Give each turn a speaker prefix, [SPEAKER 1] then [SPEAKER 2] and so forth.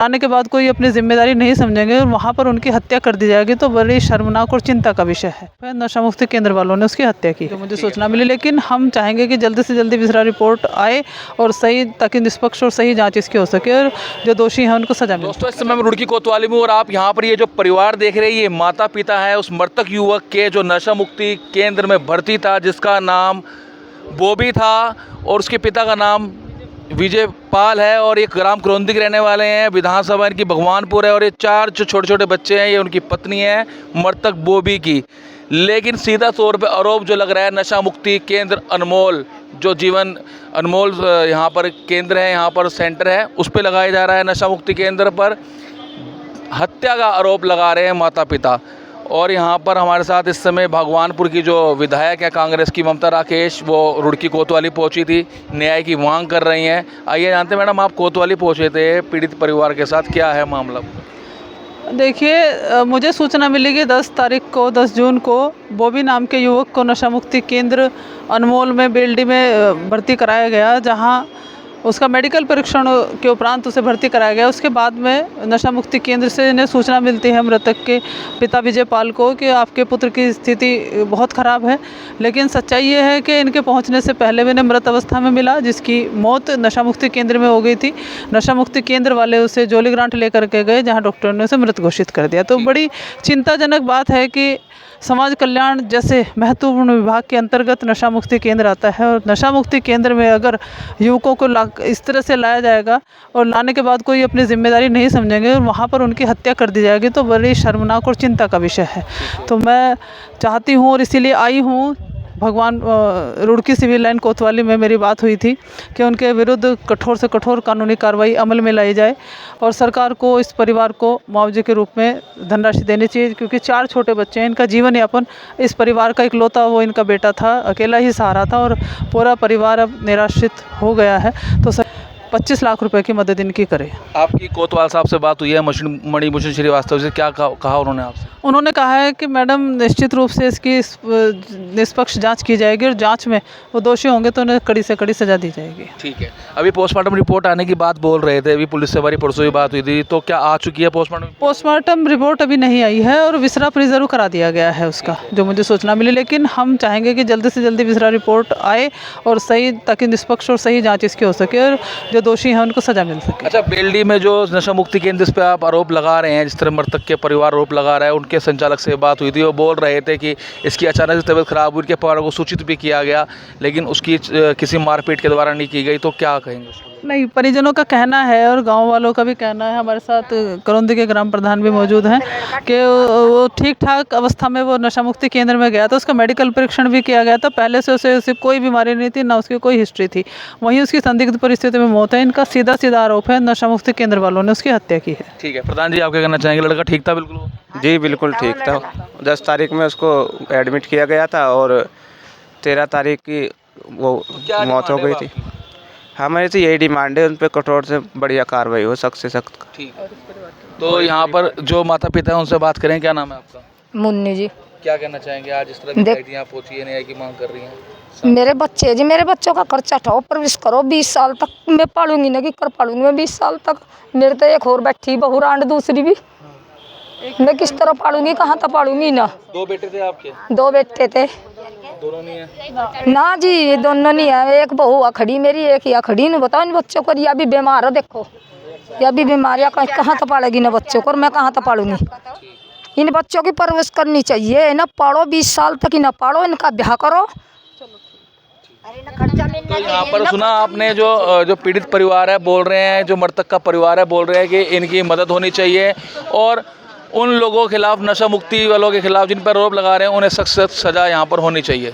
[SPEAKER 1] आने के बाद कोई अपनी जिम्मेदारी नहीं समझेंगे और वहाँ पर उनकी हत्या कर दी जाएगी तो बड़ी शर्मनाक और चिंता का विषय है। फिर नशा मुक्ति केंद्र वालों ने उसकी हत्या की, जो मुझे सूचना मिली। लेकिन हम चाहेंगे कि जल्दी से जल्दी विस्तार रिपोर्ट आए और सही, ताकि निष्पक्ष और सही जांच इसकी हो सके और जो दोषी हैं उनको सजा मिले।
[SPEAKER 2] दोस्तों, इस समय मैं रुड़की कोतवाली में और आप यहाँ पर ये जो परिवार देख रहे हैं, ये माता पिता है उस मृतक युवक के जो नशा मुक्ति केंद्र में भर्ती था, जिसका नाम बॉबी था और उसके पिता का नाम विजय पाल है और ये ग्राम करौंदी के रहने वाले हैं। विधानसभा इनकी भगवानपुर है और ये 4 जो छोटे छोटे बच्चे हैं, ये उनकी पत्नी है मृतक बॉबी की। लेकिन सीधा तौर पे आरोप जो लग रहा है नशा मुक्ति केंद्र अनमोल, जो जीवन अनमोल यहाँ पर केंद्र है, यहाँ पर सेंटर है, उस पर लगाया जा रहा है। नशा मुक्ति केंद्र पर हत्या का आरोप लगा रहे हैं माता पिता। और यहाँ पर हमारे साथ इस समय भगवानपुर की जो विधायक है कांग्रेस की ममता राकेश, वो रुड़की कोतवाली पहुँची थी, न्याय की मांग कर रही हैं। आइए जानते हैं, मैडम आप कोतवाली पहुँचे थे पीड़ित परिवार के साथ, क्या है मामला?
[SPEAKER 1] देखिए, मुझे सूचना मिली कि 10 जून को बॉबी नाम के युवक को नशा मुक्ति केंद्र अनमोल में बेलडी में भर्ती कराया गया, जहां उसका मेडिकल परीक्षण के उपरांत उसे भर्ती कराया गया। उसके बाद में नशा मुक्ति केंद्र से इन्हें सूचना मिलती है मृतक के पिता विजय पाल को कि आपके पुत्र की स्थिति बहुत ख़राब है। लेकिन सच्चाई ये है कि इनके पहुंचने से पहले भी इन्हें मृत अवस्था में मिला, जिसकी मौत नशा मुक्ति केंद्र में हो गई थी। नशा मुक्ति केंद्र वाले उसे जोली ग्रांट लेकर के गए, जहाँ डॉक्टर ने उसे मृत घोषित कर दिया। तो बड़ी चिंताजनक बात है कि समाज कल्याण जैसे महत्वपूर्ण विभाग के अंतर्गत नशा मुक्ति केंद्र आता है और नशा मुक्ति केंद्र में अगर युवकों को इस तरह से लाया जाएगा और लाने के बाद कोई अपनी जिम्मेदारी नहीं समझेंगे और वहाँ पर उनकी हत्या कर दी जाएगी तो बड़ी शर्मनाक और चिंता का विषय है। तो मैं चाहती हूँ और इसीलिए आई हूँ, भगवान रुड़की सिविल लाइन कोतवाली में मेरी बात हुई थी कि उनके विरुद्ध कठोर से कठोर कानूनी कार्रवाई अमल में लाई जाए और सरकार को इस परिवार को मुआवजे के रूप में धनराशि देनी चाहिए, क्योंकि 4 छोटे बच्चे हैं। इनका जीवन यापन, इस परिवार का इकलौता वो इनका बेटा था, अकेला ही सहारा था और पूरा परिवार अब निराश्रित हो गया है। तो 25 लाख रुपए की मदद इनकी करे।
[SPEAKER 2] आपकी कोतवाल साहब से बात हुई है, मणिभूषण श्रीवास्तव से, क्या कहा उन्होंने आपसे?
[SPEAKER 1] उन्होंने कहा है कि मैडम निश्चित रूप से इसकी निष्पक्ष जांच की जाएगी और जांच में वो दोषी होंगे तो उन्हें कड़ी से कड़ी सजा दी जाएगी।
[SPEAKER 2] ठीक है। अभी पोस्टमार्टम रिपोर्ट आने की बात बोल रहे थे, अभी पुलिस से हमारी परसों ही बात हुई थी, तो क्या आ चुकी है पोस्टमार्टम?
[SPEAKER 1] पोस्टमार्टम रिपोर्ट अभी नहीं आई है और विसरा प्रिजर्व करा दिया गया है उसका, जो मुझे सूचना मिली। लेकिन हम चाहेंगे कि जल्दी से जल्दी विसरा रिपोर्ट आए और सही, ताकि निष्पक्ष और सही जाँच इसकी हो सके और जो दोषी हैं उनको सजा मिल सके।
[SPEAKER 2] अच्छा, बेलडी में जो नशा मुक्ति केंद्र इस पे आप आरोप लगा रहे हैं, जिस तरह मृतक के परिवार आरोप लगा रहा है, उनके संचालक से बात हुई थी, वो बोल रहे थे कि इसकी अचानक से तबीयत खराब हुई, उनके परिवार को सूचित भी किया गया, लेकिन उसकी किसी मारपीट के द्वारा नहीं की गई, तो क्या कहेंगे?
[SPEAKER 1] नहीं, परिजनों का कहना है और गांव वालों का भी कहना है, हमारे साथ करौंदी के ग्राम प्रधान भी मौजूद हैं, कि वो ठीक ठाक अवस्था में वो नशा मुक्ति केंद्र में गया था, उसका मेडिकल परीक्षण भी किया गया था, पहले से उसे कोई बीमारी नहीं थी, ना उसकी कोई हिस्ट्री थी। वहीं उसकी संदिग्ध परिस्थिति में मौत है। इनका सीधा सीधा आरोप है नशा मुक्ति केंद्र वालों ने उसकी हत्या की है। ठीक है,
[SPEAKER 2] प्रधान जी, आप क्या कहना चाहेंगे? लड़का ठीक था? बिल्कुल
[SPEAKER 3] जी, बिल्कुल ठीक था। 10 तारीख में उसको एडमिट किया गया था और 13 तारीख की वो मौत हो गई थी। हमारी तो यही डिमांड है, उन पर कठोर से बढ़िया कार्रवाई हो, सख्त से सख्त।
[SPEAKER 2] ठीक। तो यहाँ पर जो माता पिता है उनसे बात करें। क्या नाम है आपका?
[SPEAKER 4] मुन्नी जी।
[SPEAKER 2] क्या कहना चाहेंगे? आज इस तरह की यहाँ पहुँची है, न्याय की मांग कर रही हैं।
[SPEAKER 4] मेरे बच्चे जी, मेरे बच्चों का खर्चा उठाओ, परवरिश करो। 20 साल तक मैं पालूंगी ना कि कर पालूंगी मैं 20 साल तक। मेरे तो एक और बैठी बहू रांड, दूसरी भी मैं किस तरह पालूंगी, कहाँ तक पालूंगी ना।
[SPEAKER 2] 2 बेटे थे आपके?
[SPEAKER 4] 2 बेटे थे।
[SPEAKER 2] दोनों नहीं है?
[SPEAKER 4] ना जी, ये दोनों नहीं है। एक बहू खड़ी मेरी, एक या खड़ी। न बताओ इन बच्चों को, या भी बीमार है, देखो या भी बीमारियाँ, कहाँ तक पालेगी ना बच्चों को, और मैं कहाँ तक पालूंगी। इन बच्चों की परवरिश करनी चाहिए ना, पालो 20 साल तक ही ना पालो, इनका ब्याह करो।
[SPEAKER 2] तो यहाँ पर सुना आपने, जो पीड़ित परिवार है बोल रहे हैं, जो मृतक का परिवार है बोल रहे हैं कि इनकी मदद होनी चाहिए और उन लोगों के खिलाफ, नशा मुक्ति वालों के खिलाफ जिन पर आरोप लगा रहे हैं, उन्हें सख्त सजा यहाँ पर होनी चाहिए।